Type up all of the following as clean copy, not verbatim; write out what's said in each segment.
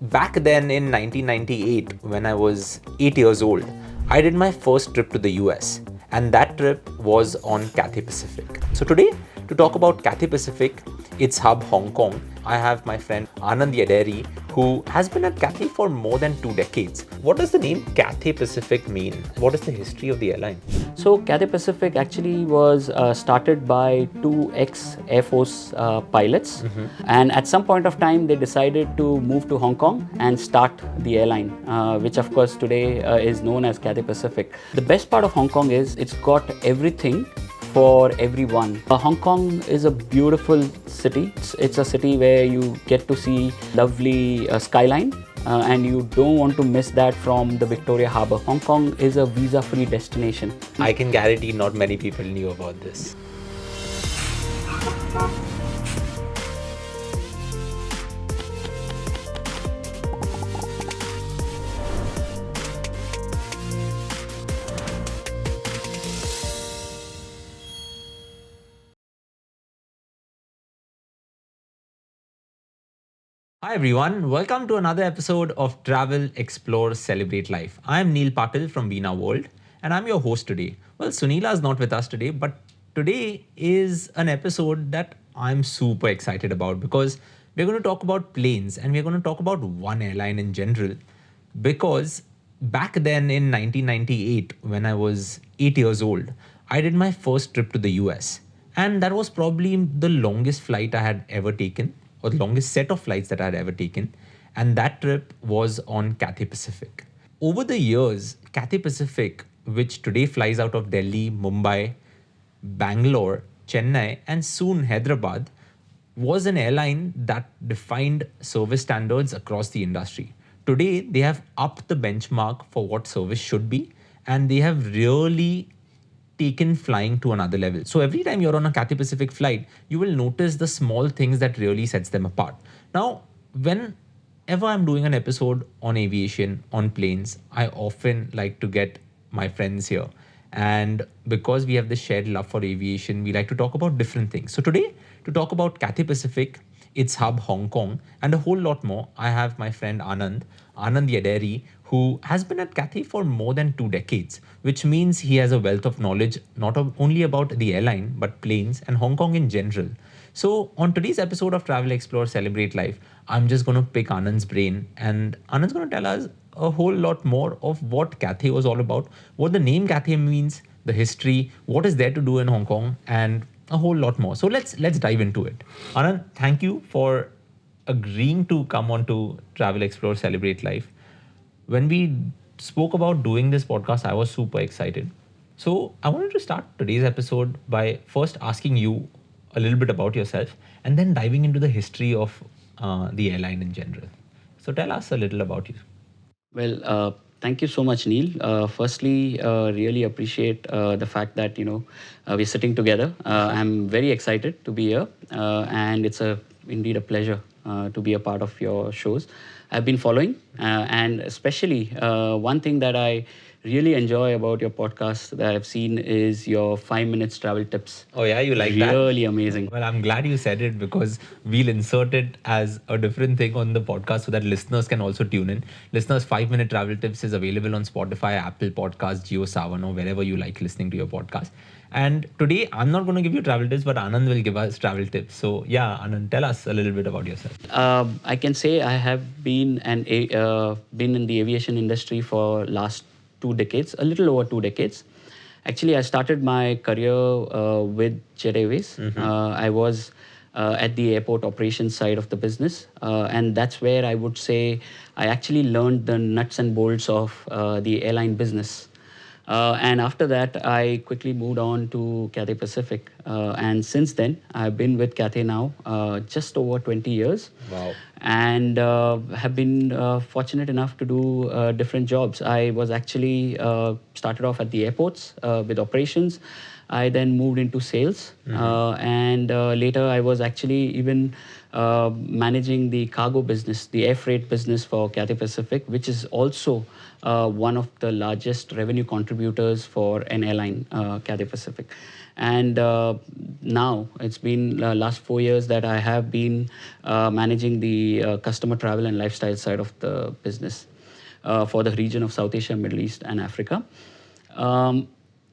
Back then in 1998, when I was 8 years old, I did my first trip to the US, and that trip was on Cathay Pacific. So, today, to talk about Cathay Pacific, its hub Hong Kong, I have my friend Anand Yedery, who has been at Cathay for more than 2 decades. What does the name Cathay Pacific mean? What is the history of the airline? So Cathay Pacific actually was started by two ex-Air Force pilots, and at some point of time they decided to move to Hong Kong and start the airline, which of course today is known as Cathay Pacific. The best part of Hong Kong is it's got everything for everyone. Hong Kong is a beautiful city. It's a city where you get to see lovely skyline. And you don't want to miss that from the Victoria Harbour. Hong Kong is a visa-free destination. I can guarantee not many people knew about this. Hi everyone, welcome to another episode of Travel, Explore, Celebrate Life. I'm Neil Patil from Veena World and I'm your host today. Well, Sunila is not with us today, but today is an episode that I'm super excited about because we're going to talk about planes and we're going to talk about one airline in general because back then in 1998, when I was 8 years old, I did my first trip to the US. And that was probably the longest flight I had ever taken, or the longest set of flights that I had ever taken. And that trip was on Cathay Pacific. Over the years, Cathay Pacific, which today flies out of Delhi, Mumbai, Bangalore, Chennai, and soon Hyderabad, was an airline that defined service standards across the industry. Today, they have upped the benchmark for what service should be, and they have really taken flying to another level. So every time you're on a Cathay Pacific flight, you will notice the small things that really sets them apart. Now, whenever I'm doing an episode on aviation, on planes, I often like to get my friends here. And because we have this shared love for aviation, we like to talk about different things. So today, to talk about Cathay Pacific, its hub Hong Kong, and a whole lot more, I have my friend Anand Yedery, who has been at Cathay for more than 2 decades, which means he has a wealth of knowledge only about the airline, but planes and Hong Kong in general. So, on today's episode of Travel, Explore, Celebrate Life, I'm just going to pick Anand's brain, and Anand's going to tell us a whole lot more of what Cathay was all about, what the name Cathay means, the history, what is there to do in Hong Kong, and a whole lot more. So let's dive into it. Anand, thank you for agreeing to come on to Travel, Explore, Celebrate Life. When we spoke about doing this podcast, I was super excited. So I wanted to start today's episode by first asking you a little bit about yourself and then diving into the history of the airline in general. So tell us a little about you. Well, thank you so much, Neil. Firstly, really appreciate the fact that we're sitting together. I'm very excited to be here, and it's indeed a pleasure to be a part of your shows. I've been following, and especially one thing that I really enjoy about your podcast that I've seen is your 5 minutes travel tips. Oh yeah, you like that? Really amazing. Well, I'm glad you said it because we'll insert it as a different thing on the podcast so that listeners can also tune in. Listeners, 5 minute travel tips is available on Spotify, Apple Podcasts, JioSaavn, or wherever you like listening to your podcast. And today, I'm not going to give you travel tips, but Anand will give us travel tips. So yeah, Anand, tell us a little bit about yourself. I can say I have been been in the aviation industry for last 2 decades, a little over 2 decades. Actually, I started my career with Jet Airways. I was at the airport operations side of the business, and that's where I would say I actually learned the nuts and bolts of the airline business. And after that, I quickly moved on to Cathay Pacific. And since then, I've been with Cathay now just over 20 years. Wow. And have been fortunate enough to do different jobs. I was actually started off at the airports with operations. I then moved into sales, and later I was actually even managing the cargo business, the air freight business for Cathay Pacific, which is also one of the largest revenue contributors for an airline, Cathay Pacific. And now it's been last 4 years that I have been managing the customer travel and lifestyle side of the business for the region of South Asia, Middle East, and Africa.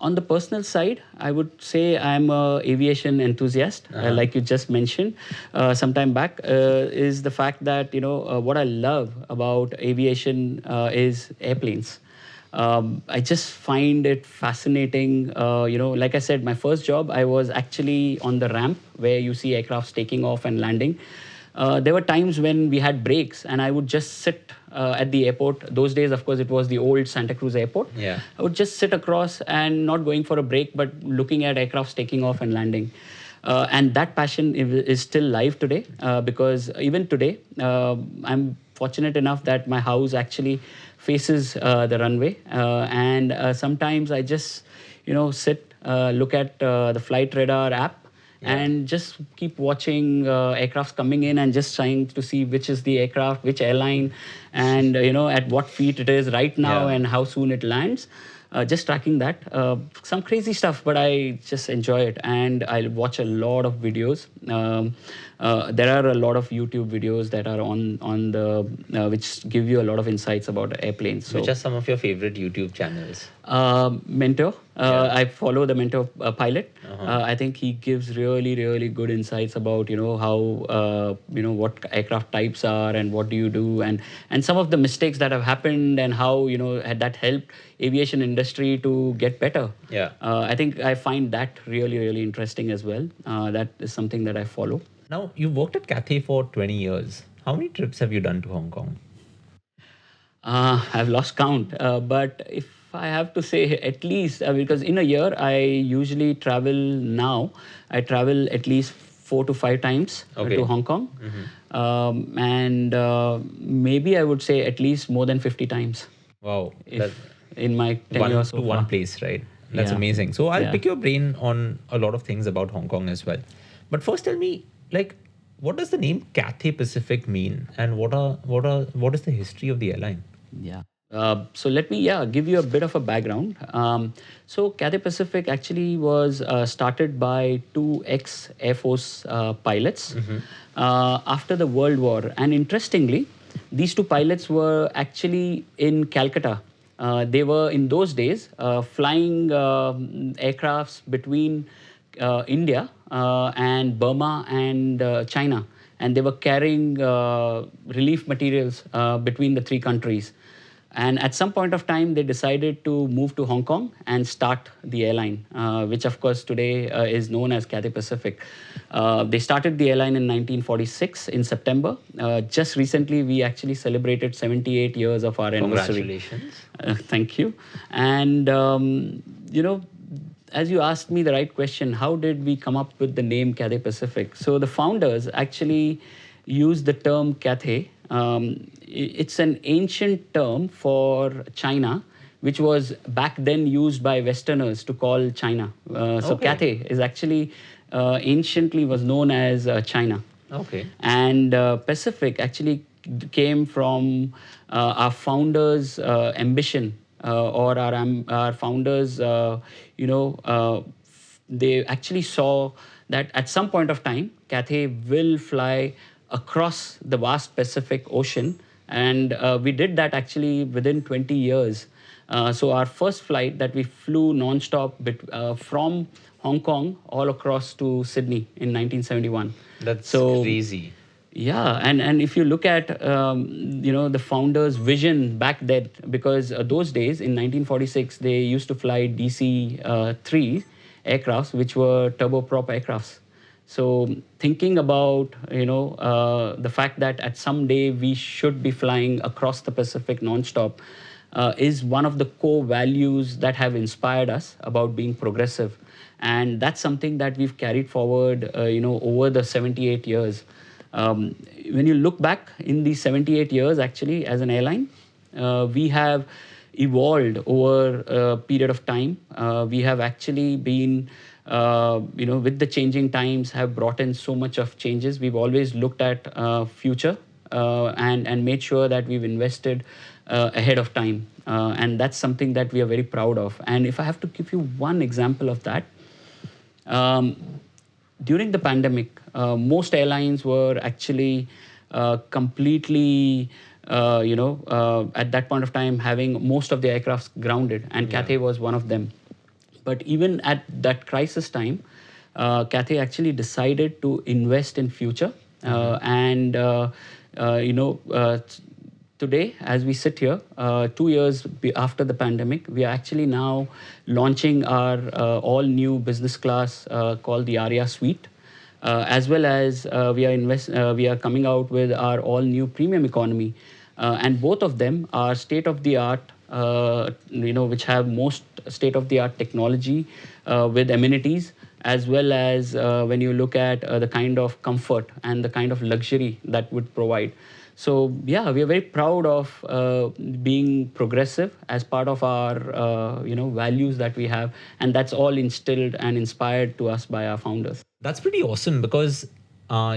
On the personal side, I would say I'm an aviation enthusiast, like you just mentioned some time back. Is the fact that what I love about aviation is airplanes. I just find it fascinating. Like I said, my first job, I was actually on the ramp where you see aircrafts taking off and landing. There were times when we had breaks and I would just sit at the airport. Those days, of course, it was the old Santa Cruz airport. Yeah. I would just sit across and not going for a break, but looking at aircrafts taking off and landing. And that passion is still live today because even today, I'm fortunate enough that my house actually faces the runway. And sometimes I just, sit, look at the flight radar app, and just keep watching aircrafts coming in and just trying to see which is the aircraft, which airline, and at what feet it is right now and how soon it lands. Just tracking that. Some crazy stuff, but I just enjoy it. And I watch a lot of videos. There are a lot of YouTube videos that are on the which give you a lot of insights about airplanes. So, which are some of your favorite YouTube channels? Mentor. I follow the Mentor pilot. I think he gives really, really good insights about how what aircraft types are and what do you do, and some of the mistakes that have happened and how had that helped aviation industry to get better. I think I find that really, really interesting as well. That is something that I follow. Now, you worked at Cathay for 20 years. How many trips have you done to Hong Kong? I've lost count, but if I have to say at least, because in a year I usually travel now, I travel at least 4 to 5 times to Hong Kong. And maybe I would say at least more than 50 times. Wow. In my tenure to one place, right? That's amazing. So I'll pick your brain on a lot of things about Hong Kong as well. But first tell me, what does the name Cathay Pacific mean, and what is the history of the airline? Yeah. So let me give you a bit of a background. So Cathay Pacific actually was started by 2 ex-Air Force pilots after the World War. And interestingly, these 2 pilots were actually in Calcutta. They were in those days flying aircrafts between India and Burma and China. And they were carrying relief materials between the 3 countries. And at some point of time, they decided to move to Hong Kong and start the airline, which of course today is known as Cathay Pacific. They started the airline in 1946 in September. Just recently, we actually celebrated 78 years of our anniversary. Congratulations. Thank you. And, as you asked me the right question, how did we come up with the name Cathay Pacific? So the founders actually used the term Cathay. It's an ancient term for China, which was back then used by Westerners to call China. So Cathay is actually anciently was known as China. Okay. And Pacific actually came from our founders' ambition. Or our founders, they actually saw that at some point of time, Cathay will fly across the vast Pacific Ocean. And we did that actually within 20 years. So our first flight that we flew nonstop from Hong Kong all across to Sydney in 1971. That's crazy. Yeah, and if you look at the founders' vision back then, because those days in 1946 they used to fly DC-3 aircrafts, which were turboprop aircrafts. So thinking about the fact that at some day we should be flying across the Pacific nonstop is one of the core values that have inspired us about being progressive, and that's something that we've carried forward over the 78 years. When you look back in these 78 years, actually, as an airline, we have evolved over a period of time. We have actually been with the changing times, have brought in so much of changes. We've always looked at future and made sure that we've invested ahead of time. And that's something that we are very proud of. And if I have to give you one example of that, um, during the pandemic, most airlines were actually completely, at that point of time, having most of the aircrafts grounded, and Cathay was one of them. But even at that crisis time, Cathay actually decided to invest in future. And, today, as we sit here, 2 years after the pandemic, we are actually now launching our all new business class called the Arya Suite. As well as we are coming out with our all new premium economy, and both of them are state of the art, which have most state of the art technology with amenities, as well as when you look at the kind of comfort and the kind of luxury that would provide. So yeah, we are very proud of being progressive as part of our values that we have, and that's all instilled and inspired to us by our founders. That's pretty awesome because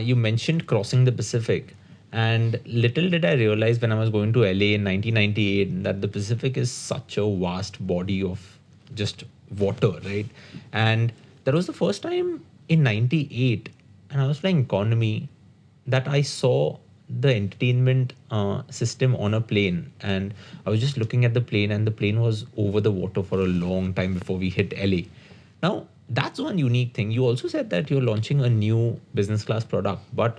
you mentioned crossing the Pacific. And little did I realize when I was going to LA in 1998 that the Pacific is such a vast body of just water, right? And that was the first time in 98, and I was flying economy, that I saw the entertainment system on a plane. And I was just looking at the plane, and the plane was over the water for a long time before we hit LA. Now, that's one unique thing. You also said that you're launching a new business class product, but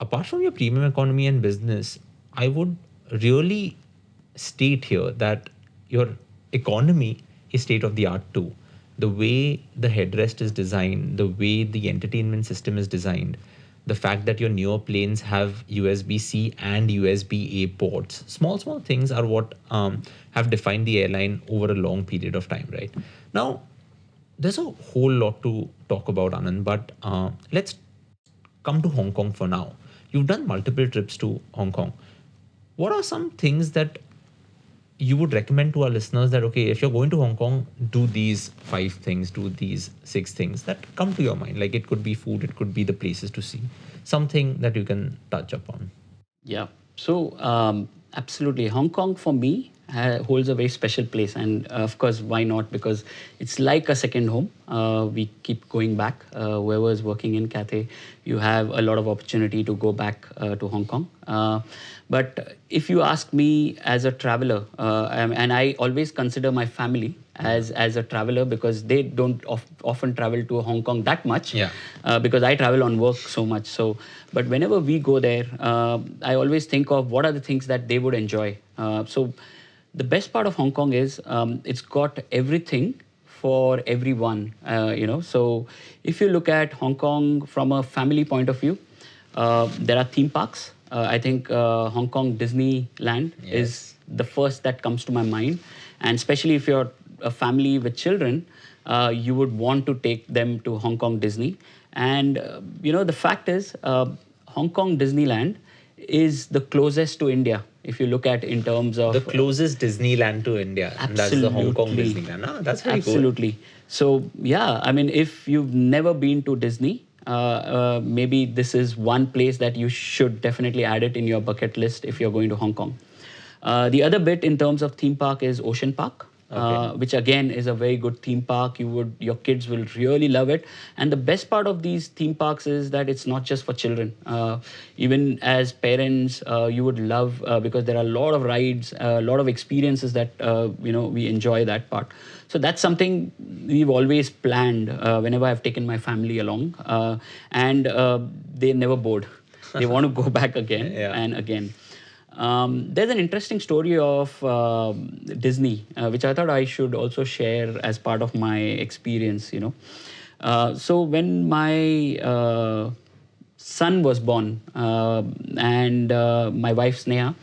apart from your premium economy and business, I would really state here that your economy is state of the art too. The way the headrest is designed, the way the entertainment system is designed, the fact that your newer planes have USB-C and USB-A ports, small things are what have defined the airline over a long period of time, right? Now, there's a whole lot to talk about, Anand, but let's come to Hong Kong for now. You've done multiple trips to Hong Kong. What are some things that you would recommend to our listeners that, okay, if you're going to Hong Kong, do these 5 things, do these 6 things that come to your mind? Like, it could be food, it could be the places to see, something that you can touch upon. Yeah. So absolutely, Hong Kong for me holds a very special place, and of course, why not? Because it's like a second home. We keep going back. Whoever is working in Cathay, you have a lot of opportunity to go back to Hong Kong. But if you ask me as a traveler, and I always consider my family as a traveler because they don't often travel to Hong Kong that much, because I travel on work so much. So, but whenever we go there, I always think of what are the things that they would enjoy. So the best part of Hong Kong is it's got everything for everyone. So if you look at Hong Kong from a family point of view, there are theme parks. I think Hong Kong Disneyland is the first that comes to my mind. And especially if you're a family with children, you would want to take them to Hong Kong Disney. And, the fact is, Hong Kong Disneyland is the closest to India. If you look at in terms of... The closest Disneyland to India. And that's the Hong Kong Disneyland. Ah, that's very cool. Absolutely. So, yeah, I mean, if you've never been to Disney, maybe this is one place that you should definitely add it in your bucket list if you're going to Hong Kong. The other bit in terms of theme park is Ocean Park, which again is a very good theme park. Your kids will really love it. And the best part of these theme parks is that it's not just for children. Even as parents, you would love because there are a lot of rides, a lot of experiences that we enjoy that part. So that's something we've always planned whenever I've taken my family along, and they're never bored. They want to go back again and again. There's an interesting story of Disney, which I thought I should also share as part of my experience. So when my son was born, and my wife Sneha,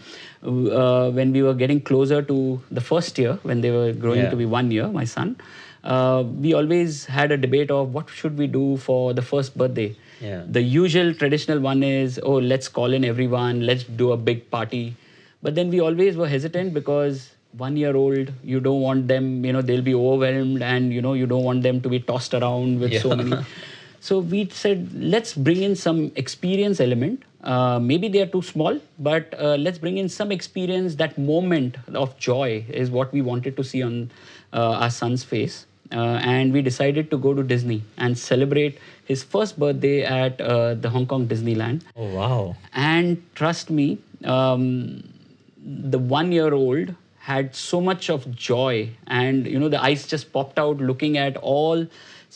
when we were getting closer to the first year, when they were growing to be 1 year, my son, we always had a debate of what should we do for the first birthday. The usual traditional one is, let's call in everyone, let's do a big party. But then we always were hesitant because 1-year-old, you don't want them, they'll be overwhelmed, and you don't want them to be tossed around with so many. So we said, let's bring in some experience element. Maybe they are too small, but let's bring in some experience. That moment of joy is what we wanted to see on our son's face. And we decided to go to Disney and celebrate his first birthday at the Hong Kong Disneyland. Oh, wow. And trust me, the 1-year-old had so much of joy, and the eyes just popped out looking at all,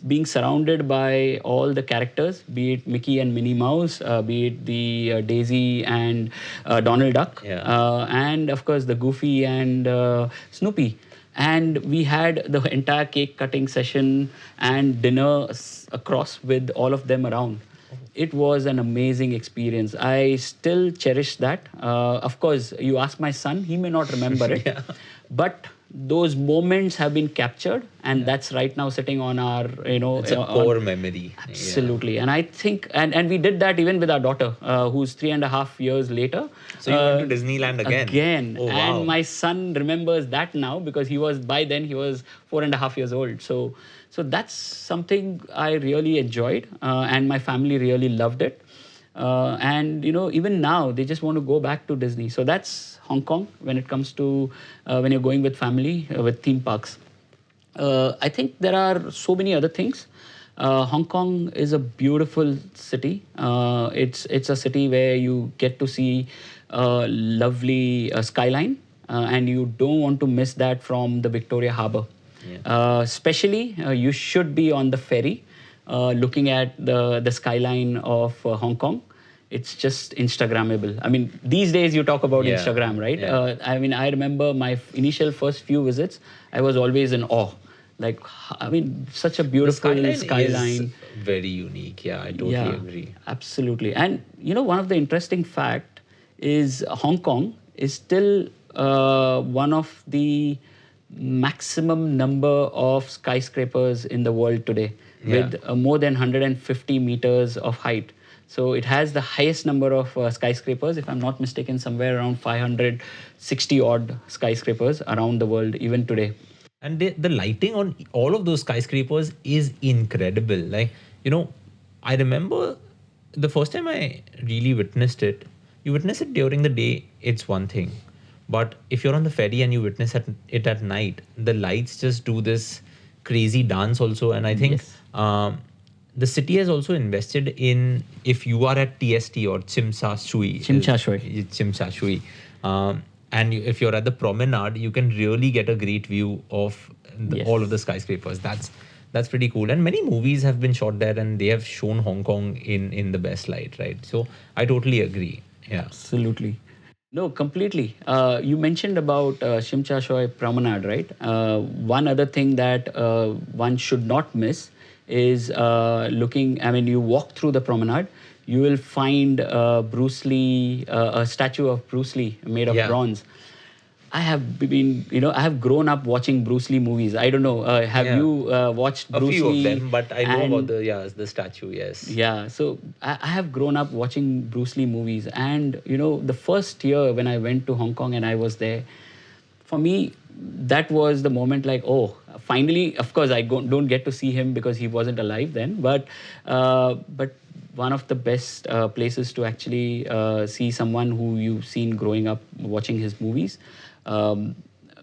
being surrounded by all the characters, be it Mickey and Minnie Mouse, be it the Daisy and Donald Duck, and of course the Goofy and Snoopy. And we had the entire cake cutting session and dinner across with all of them around. It was an amazing experience. I still cherish that. Of course, you ask my son, he may not remember it. But those moments have been captured, and that's right now sitting on our, It's a core memory. Absolutely. And I think, and we did that even with our daughter, who's 3.5 years later. So you went to Disneyland again? Again. Oh, wow. And my son remembers that now, because by then he was 4.5 years old. So that's something I really enjoyed, and my family really loved it. And even now they just want to go back to Disney. So that's Hong Kong when it comes to when you're going with family with theme parks. I think there are so many other things. Hong Kong is a beautiful city. It's a city where you get to see a lovely skyline, and you don't want to miss that from the Victoria Harbour. Especially, you should be on the ferry looking at the skyline of Hong Kong. It's just Instagrammable. I mean, these days you talk about Instagram, right? I remember my initial first few visits, I was always in awe. Like, such a beautiful skyline. Is very unique. Yeah, I totally agree. Absolutely. And, one of the interesting fact is Hong Kong is still one of the maximum number of skyscrapers in the world today, with more than 150 meters of height. So it has the highest number of skyscrapers, if I'm not mistaken, somewhere around 560 odd skyscrapers around the world, even today. And the lighting on all of those skyscrapers is incredible. Like, I remember the first time I really witnessed it, you witness it during the day, it's one thing. But if you're on the ferry and you witness it at night, the lights just do this crazy dance also. And I think the city has also invested in, if you are at TST or Tsim Sha Tsui, and if you're at the promenade, you can really get a great view of all of the skyscrapers. That's pretty cool. And many movies have been shot there, and they have shown Hong Kong in the best light, right? So I totally agree. Yeah, absolutely. No, completely. You mentioned about Shim Cha Tsui Promenade, right? One other thing that one should not miss is you walk through the promenade, you will find Bruce Lee, a statue of Bruce Lee made of bronze. I have grown up watching Bruce Lee movies. I don't know. Have you watched Bruce Lee? A few of them, but I know about the statue, yes. Yeah, so I have grown up watching Bruce Lee movies. And, the first year when I went to Hong Kong and I was there, for me, that was the moment like, oh, finally, of course, I don't get to see him because he wasn't alive then. But one of the best places to actually see someone who you've seen growing up watching his movies.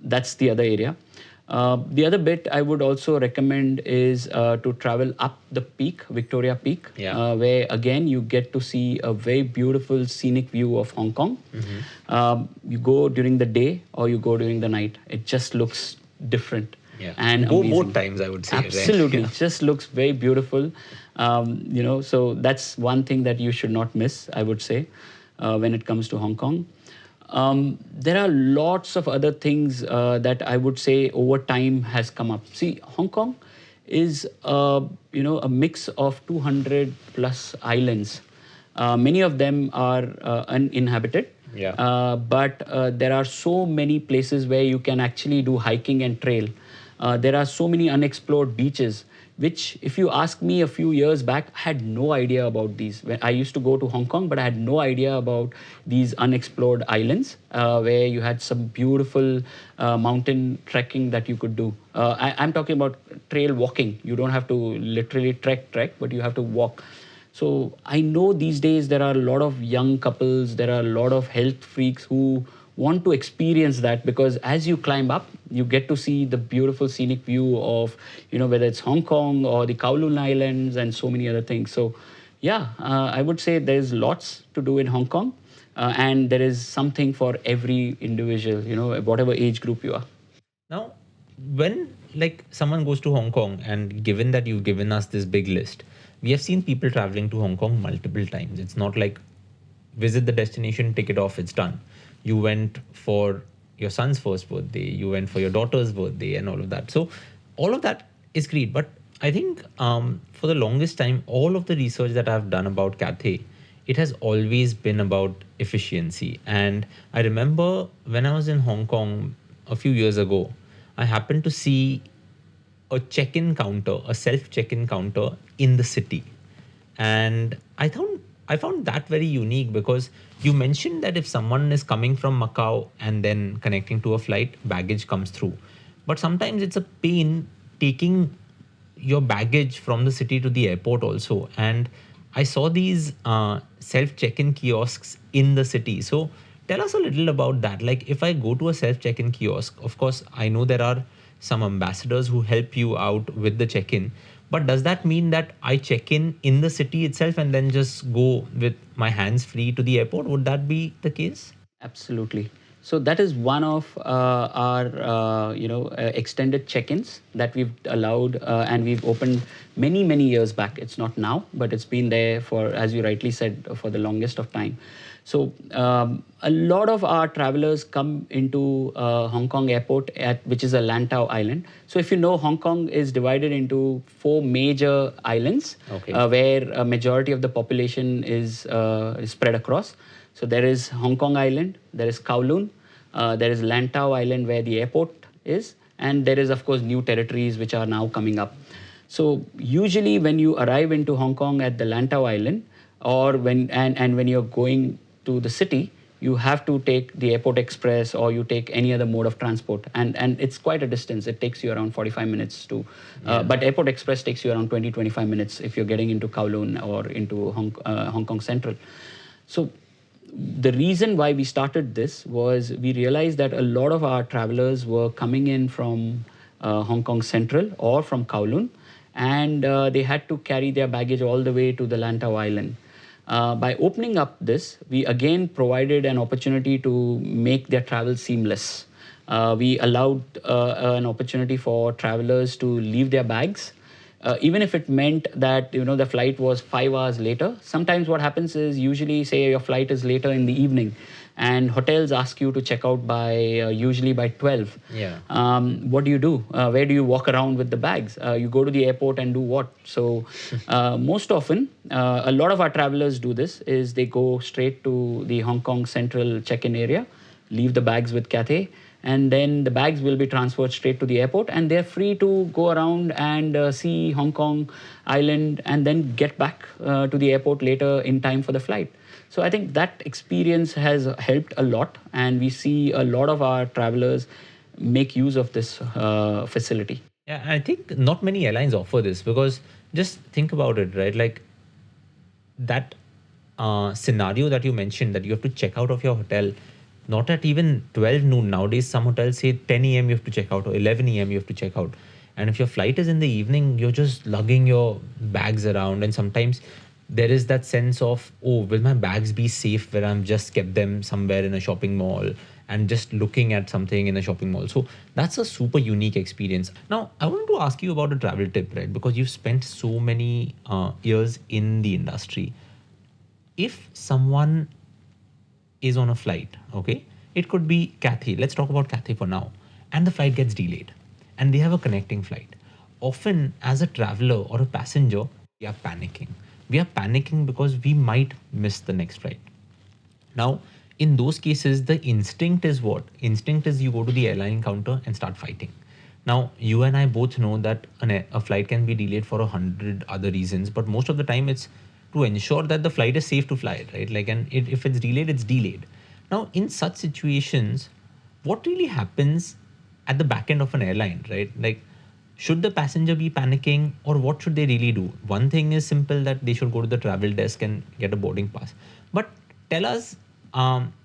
That's the other area. The other bit I would also recommend is to travel up the peak, Victoria Peak, where again you get to see a very beautiful scenic view of Hong Kong. You go during the day or you go during the night. It just looks different. And both times, I would say. Absolutely. Right? It just looks very beautiful. So that's one thing that you should not miss, I would say, when it comes to Hong Kong. There are lots of other things that I would say over time has come up. See, Hong Kong is a mix of 200 plus islands. Many of them are uninhabited. But there are so many places where you can actually do hiking and trail. There are so many unexplored beaches. which if you ask me a few years back, I had no idea about these. When I used to go to Hong Kong, but I had no idea about these unexplored islands where you had some beautiful mountain trekking that you could do. I'm talking about trail walking. You don't have to literally trek, but you have to walk. So I know these days there are a lot of young couples, there are a lot of health freaks who want to experience that, because as you climb up, you get to see the beautiful scenic view of, whether it's Hong Kong or the Kowloon Islands and so many other things. So yeah, I would say there's lots to do in Hong Kong, and there is something for every individual, whatever age group you are. Now, when like someone goes to Hong Kong, and given that you've given us this big list, we have seen people traveling to Hong Kong multiple times. It's not like visit the destination, take it off, it's done. You went for your son's first birthday, you went for your daughter's birthday, and all of that. So, all of that is great. But I think for the longest time, all of the research that I've done about Cathay, it has always been about efficiency. And I remember when I was in Hong Kong a few years ago, I happened to see a check-in counter, a self-check-in counter in the city. And I found that very unique, because you mentioned that if someone is coming from Macau and then connecting to a flight, baggage comes through. But sometimes it's a pain taking your baggage from the city to the airport also. And I saw these self check-in kiosks in the city. So tell us a little about that. Like if I go to a self check-in kiosk, of course, I know there are some ambassadors who help you out with the check-in. But does that mean that I check in the city itself and then just go with my hands free to the airport? Would that be the case? Absolutely. So that is one of our extended check-ins that we've allowed, and we've opened many years back. It's not now, but it's been there for, as you rightly said, for the longest of time. So a lot of our travelers come into Hong Kong airport, which is a Lantau Island. So if you know, Hong Kong is divided into 4 major islands, Okay. where a majority of the population is spread across. So there is Hong Kong Island, there is Kowloon, there is Lantau Island where the airport is, and there is of course new territories which are now coming up. So usually when you arrive into Hong Kong at the Lantau Island, or when you're going to the city, you have to take the Airport Express or you take any other mode of transport. And it's quite a distance. It takes you around 45 minutes to, but Airport Express takes you around 20-25 minutes if you're getting into Kowloon or into Hong Kong Central. So the reason why we started this was we realized that a lot of our travelers were coming in from Hong Kong Central or from Kowloon, and they had to carry their baggage all the way to the Lantau Island. By opening up this, we again provided an opportunity to make their travel seamless. We allowed an opportunity for travelers to leave their bags, even if it meant that the flight was 5 hours later. Sometimes what happens is, usually say your flight is later in the evening, and hotels ask you to check out by usually by 12. Yeah. What do you do? Where do you walk around with the bags? You go to the airport and do what? So most often, a lot of our travelers do this, is they go straight to the Hong Kong Central check-in area, leave the bags with Cathay, and then the bags will be transferred straight to the airport, and they're free to go around and see Hong Kong Island and then get back to the airport later in time for the flight. So I think that experience has helped a lot, and we see a lot of our travelers make use of this facility. Yeah, I think not many airlines offer this, because just think about it, right? Like that scenario that you mentioned, that you have to check out of your hotel not at even 12 noon. Nowadays, some hotels say 10 a.m. you have to check out, or 11 a.m. you have to check out. And if your flight is in the evening, you're just lugging your bags around. And sometimes there is that sense of, oh, will my bags be safe where I'm just kept them somewhere in a shopping mall and just looking at something in a shopping mall. So that's a super unique experience. Now, I wanted to ask you about a travel tip, right? Because you've spent so many years in the industry. If someone is on a flight, okay? It could be Cathay. Let's talk about Cathay for now. And the flight gets delayed and they have a connecting flight. Often, as a traveler or a passenger, we are panicking. We are panicking because we might miss the next flight. Now, in those cases, the instinct is what? Instinct is you go to the airline counter and start fighting. Now, you and I both know that a flight can be delayed for 100 other reasons, but most of the time it's to ensure that the flight is safe to fly, right? Like, and if it's delayed, it's delayed. Now, in such situations, what really happens at the back end of an airline, right? Like, should the passenger be panicking, or what should they really do? One thing is simple, that they should go to the travel desk and get a boarding pass. But tell us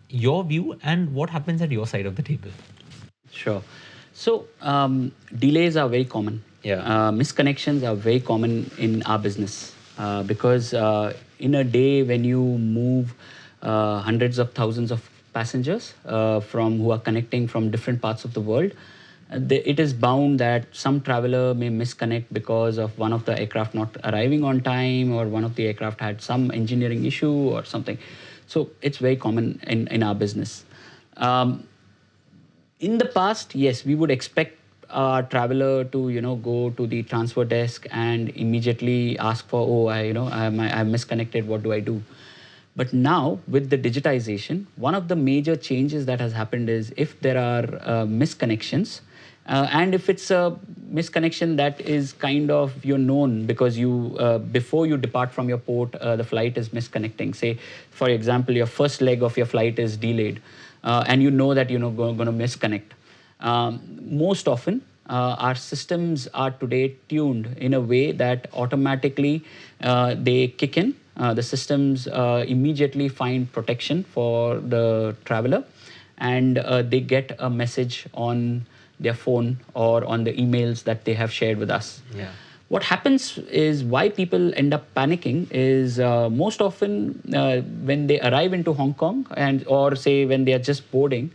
your view and what happens at your side of the table. Sure. So delays are very common. Yeah. Misconnections are very common in our business because in a day when you move hundreds of thousands of passengers from who are connecting from different parts of the world, it is bound that some traveler may misconnect because of one of the aircraft not arriving on time, or one of the aircraft had some engineering issue or something. So it's very common in our business. In the past, yes, we would expect a traveler to, go to the transfer desk and immediately ask for, oh, I'm misconnected. What do I do? But now, with the digitization, one of the major changes that has happened is if there are misconnections, and if it's a misconnection that is kind of you're known because you before you depart from your port, the flight is misconnecting. Say, for example, your first leg of your flight is delayed, and you know that you're going to misconnect. Most often, our systems are today tuned in a way that automatically they kick in. The systems immediately find protection for the traveler, and they get a message on their phone or on the emails that they have shared with us. Yeah. What happens is, why people end up panicking is most often when they arrive into Hong Kong, and or say when they are just boarding,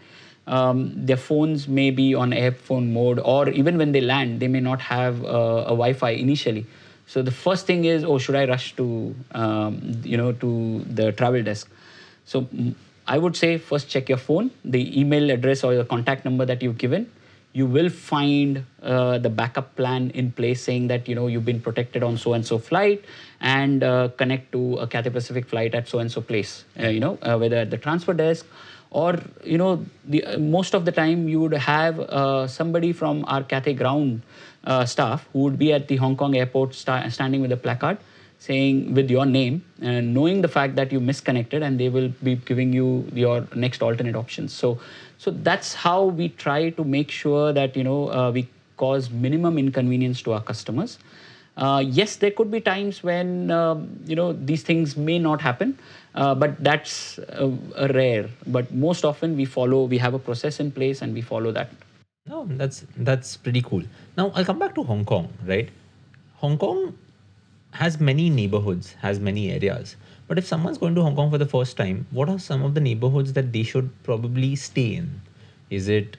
their phones may be on airphone mode, or even when they land, they may not have a Wi-Fi initially. So the first thing is, oh, should I rush to to the travel desk? So I would say first check your phone, the email address or the contact number that you've given. You will find the backup plan in place saying that you've been protected on so and so flight, and connect to a Cathay Pacific flight at so and so place. Whether at the transfer desk, or most of the time you would have somebody from our Cathay ground staff who would be at the Hong Kong airport standing with a placard saying with your name, and knowing the fact that you misconnected, and they will be giving you your next alternate options. So that's how we try to make sure that we cause minimum inconvenience to our customers. Yes, there could be times when these things may not happen, but that's rare. But most often we have a process in place and we follow that. No, that's pretty cool. Now I'll come back to Hong Kong, right? Hong Kong has many neighborhoods, has many areas. But if someone's going to Hong Kong for the first time, what are some of the neighborhoods that they should probably stay in? Is it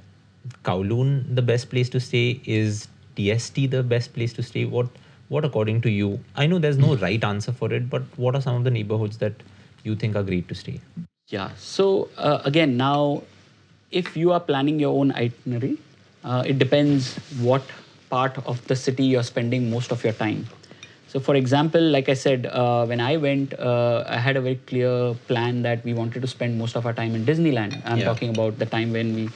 Kowloon the best place to stay? Is TST the best place to stay? What according to you? I know there's no right answer for it, but what are some of the neighborhoods that you think are great to stay? Yeah. So again, now, if you are planning your own itinerary, it depends what part of the city you're spending most of your time. So, for example, like I said, when I went, I had a very clear plan that we wanted to spend most of our time in Disneyland. I'm talking about the time when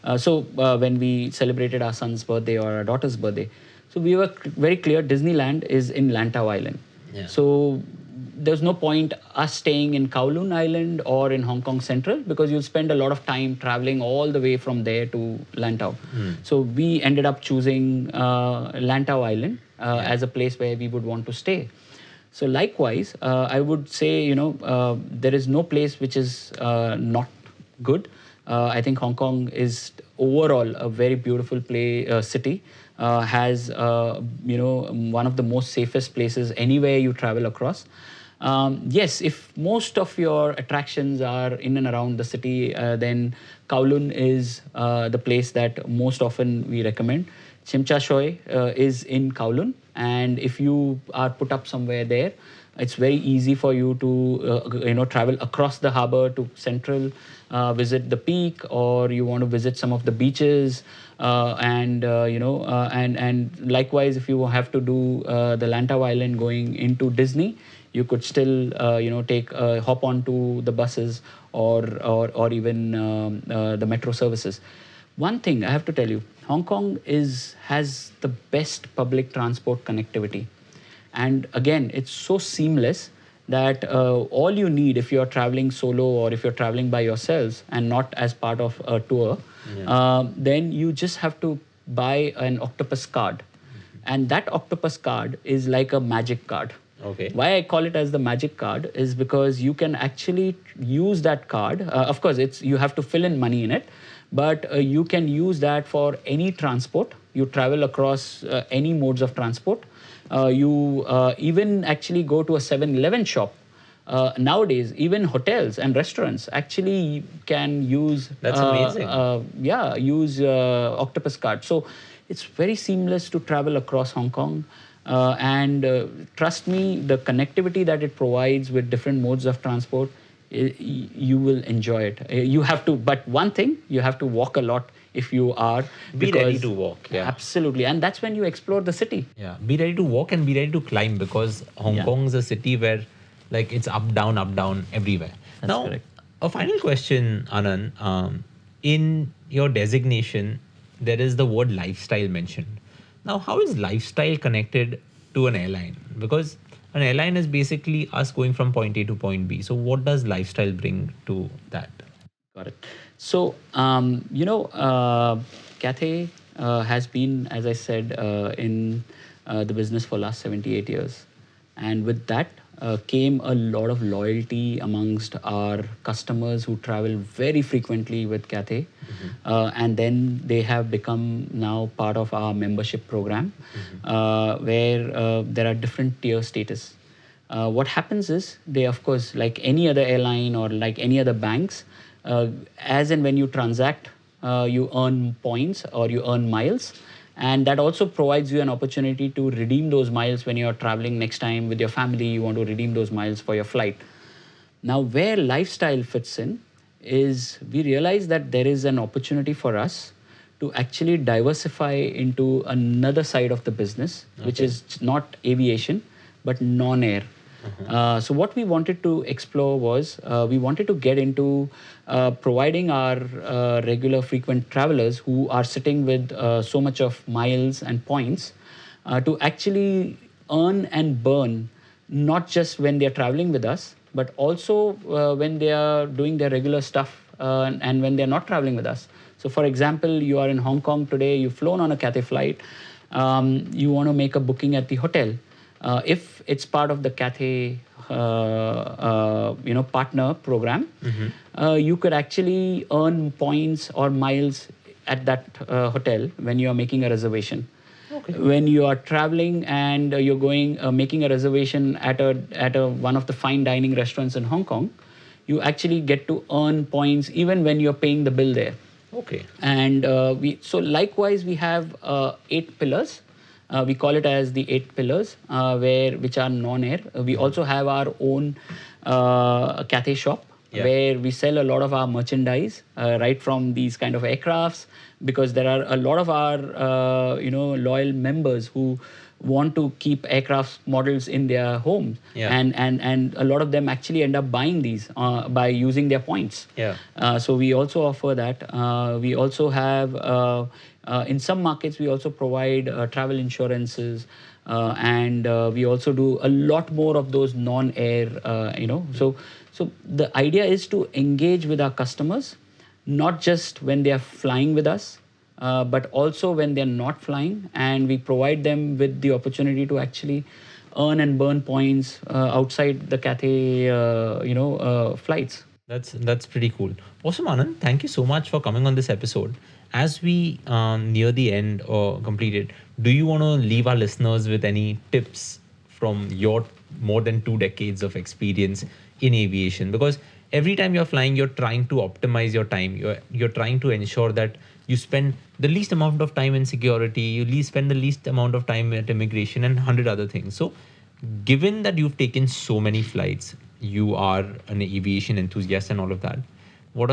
when we celebrated our son's birthday or our daughter's birthday. So we were very clear Disneyland is in Lantau Island. Yeah. So there's no point us staying in Kowloon Island or in Hong Kong Central, because you'll spend a lot of time traveling all the way from there to Lantau. So we ended up choosing Lantau Island as a place where we would want to stay. So likewise, I would say, there is no place which is not good. I think Hong Kong is overall a very beautiful city. Has one of the most safest places anywhere you travel across. Yes, if most of your attractions are in and around the city, then Kowloon is the place that most often we recommend. Chimcha Shoy is in Kowloon, and if you are put up somewhere there, it's very easy for you to travel across the harbor to Central, visit the peak, or you want to visit some of the beaches, and likewise, if you have to do the Lantau Island going into Disney, you could still take hop onto the buses or even the metro services. One thing I have to tell you, Hong Kong has the best public transport connectivity. And again, it's so seamless that all you need if you're traveling solo or if you're traveling by yourselves and not as part of a tour, then you just have to buy an octopus card. And that octopus card is like a magic card. Okay. Why I call it as the magic card is because you can actually use that card. Of course, you have to fill in money in it, but you can use that for any transport. You travel across any modes of transport. You even actually go to a 7-Eleven shop. Nowadays, even hotels and restaurants actually can use That's amazing. Use octopus card. So it's very seamless to travel across Hong Kong. And trust me, the connectivity that it provides with different modes of transport, you will enjoy it. You have to, but one thing, you have to walk a lot if you are. Be ready to walk. Yeah. Absolutely. And that's when you explore the city. Yeah. Be ready to walk and be ready to climb, because Hong Kong is a city where like it's up, down everywhere. That's now, correct. a final question, Anand. In your designation, there is the word lifestyle mentioned. Now, how is lifestyle connected to an airline? Because an airline is basically us going from point A to point B. So, what does lifestyle bring to that? Got it. So, Cathay has been, as I said, in the business for last 78 years. And with that came a lot of loyalty amongst our customers who travel very frequently with Cathay. And then they have become now part of our membership program, where there are different tier status. What happens is they, of course, like any other airline or like any other banks, as and when you transact, you earn points or you earn miles. And that also provides you an opportunity to redeem those miles when you're traveling next time with your family. You want to redeem those miles for your flight. Now, where lifestyle fits in is we realize that there is an opportunity for us to actually diversify into another side of the business, which is not aviation, but non-air. So what we wanted to explore was we wanted to get into providing our regular frequent travelers who are sitting with so much of miles and points to actually earn and burn, not just when they're traveling with us, but also when they are doing their regular stuff and when they're not traveling with us. So for example, you are in Hong Kong today, you've flown on a Cathay flight, you want to make a booking at the hotel. If it's part of the Cathay, partner program, you could actually earn points or miles at that hotel when you are making a reservation. Okay. When you are traveling and you're going making a reservation at one of the fine dining restaurants in Hong Kong, you actually get to earn points even when you're paying the bill there. Okay. And likewise we have 8 pillars. We call it as the 8 pillars, which are non-air. We also have our own Cathay shop, where we sell a lot of our merchandise, right from these kind of aircrafts, because there are a lot of our loyal members who want to keep aircraft models in their homes, and a lot of them actually end up buying these by using their points. So we also offer that. We also have in some markets we also provide travel insurances, and we also do a lot more of those non-air. So the idea is to engage with our customers, not just when they are flying with us, but also when they're not flying, and we provide them with the opportunity to actually earn and burn points outside the Cathay, flights. That's pretty cool. Awesome, Anand. Thank you so much for coming on this episode. As we near the end or completed, do you want to leave our listeners with any tips from your more than 2 decades of experience in aviation? Because every time you're flying, you're trying to optimize your time. You're trying to ensure that you spend the least amount of time in security, spend the least amount of time at immigration and 100 other things. So given that you've taken so many flights, you are an aviation enthusiast and all of that, what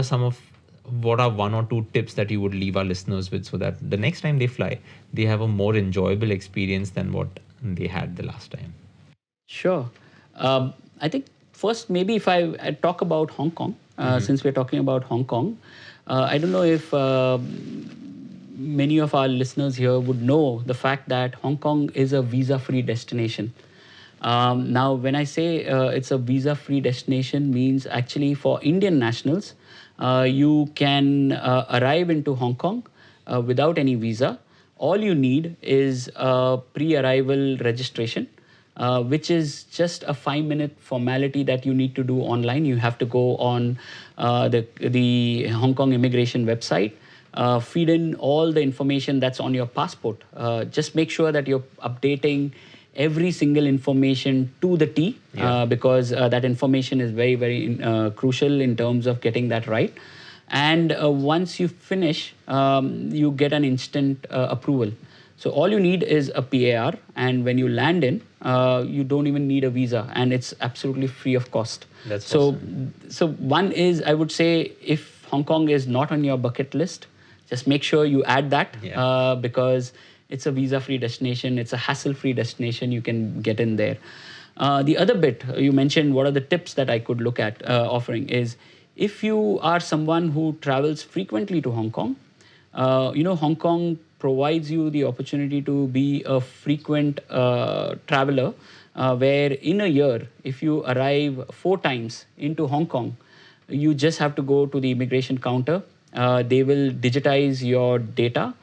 are 1 or 2 tips that you would leave our listeners with, so that the next time they fly, they have a more enjoyable experience than what they had the last time? Sure. I think first, maybe if I talk about Hong Kong, since we're talking about Hong Kong, I don't know if many of our listeners here would know the fact that Hong Kong is a visa-free destination. Now, when I say it's a visa-free destination, means actually for Indian nationals, you can arrive into Hong Kong without any visa. All you need is a pre-arrival registration, which is just a 5-minute formality that you need to do online. You have to go on the Hong Kong immigration website, feed in all the information that's on your passport. Just make sure that you're updating every single information to the T, because that information is very, very crucial in terms of getting that right. And once you finish, you get an instant approval. So all you need is a PAR, and when you land in, you don't even need a visa, and it's absolutely free of cost. That's so. awesome. So one is, I would say, if Hong Kong is not on your bucket list, just make sure you add that, because it's a visa-free destination. It's a hassle-free destination. You can get in there. The other bit you mentioned, what are the tips that I could look at offering is, if you are someone who travels frequently to Hong Kong, Hong Kong provides you the opportunity to be a frequent traveler, where in a year, if you arrive 4 times into Hong Kong, you just have to go to the immigration counter. They will digitize your data.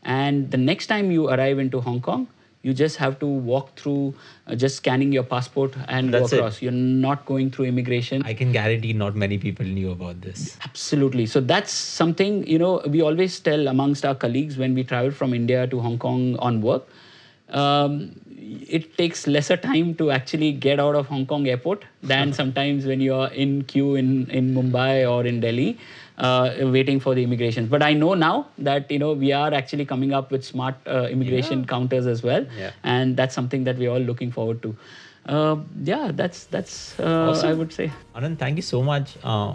And the next time you arrive into Hong Kong, you just have to walk through just scanning your passport and That's go across. You're not going through immigration. I can guarantee not many people knew about this. Absolutely. So that's something, we always tell amongst our colleagues when we travel from India to Hong Kong on work. It takes lesser time to actually get out of Hong Kong airport than sometimes when you're in queue in Mumbai or in Delhi, waiting for the immigration. But I know now that, we are actually coming up with smart immigration counters as well. Yeah. And that's something that we're all looking forward to. That's Awesome. I would say. Anand, thank you so much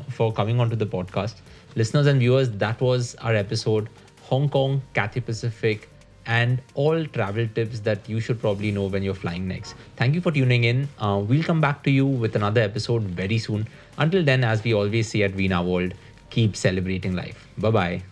for coming onto the podcast. Listeners and viewers, that was our episode, Hong Kong, Cathay Pacific, and all travel tips that you should probably know when you're flying next. Thank you for tuning in. We'll come back to you with another episode very soon. Until then, as we always say at Veena World, keep celebrating life. Bye-bye.